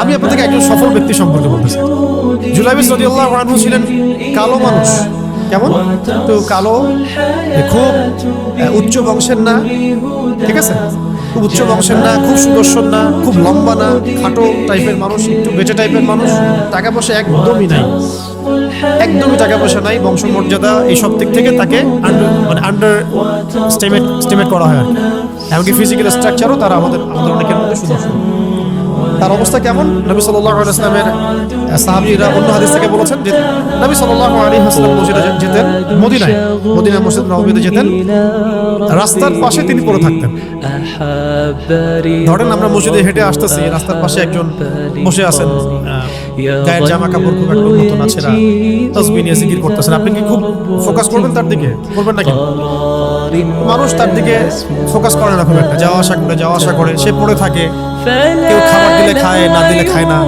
আমি আপনাদেরকে একজন সফল ব্যক্তি সম্পর্কে বলতেছি। জুলাইবিস রাদিয়াল্লাহু আনহু ছিলেন কালো মানুষ। কেমন? তো কালো, খুব উচ্চ বংশের না, ঠিক আছে, খুব উচ্চ বংশের না, খুব সুদর্শন না, খুব লম্বা না, খাটো টাইপের মানুষ, একটু বেটে টাইপের মানুষ। টাকা পয়সা একদমই নাই, একদমই টাকা পয়সা নাই, বংশমর্যাদা এইসব দিক থেকে তাকে আন্ডার স্টিমেট করা হয়। এমনকি ফিজিক্যাল স্ট্রাকচারও তারা আমাদের অনেকের মধ্যে সুদর্শন। তার অবস্থা কেমন? নবী সাল্লাল্লাহু আলাইহি ওয়াসাল্লামের সাহাবীরা অন্য হাদিস থেকে বলেছেন যে নবী সাল্লাল্লাহু আলাইহি ওয়াসাল্লাম মসজিদে যেতেন, মদিনা মসজিদ নববীতে যেতেন, রাস্তার পাশে তিনি পড়ে থাকতেন। ধরেন আমরা মসজিদে হেঁটে আসতেছি, রাস্তার পাশে একজন বসে আছেন, গায়ের জামা কাপড় খুব একটা উন্নত না, ছেঁড়া, তাসবিহ নিয়ে জিকির করতেছেন। আপনি কি খুব ফোকাস করবেন তার দিকে? করবেন না কেন? মানুষ তার দিকে ফোকাস করে না খুব একটা, যাওয়া আসা করে সে পড়ে থাকে। কেউ খাবার দিলে খায়, না দিলে খায় না।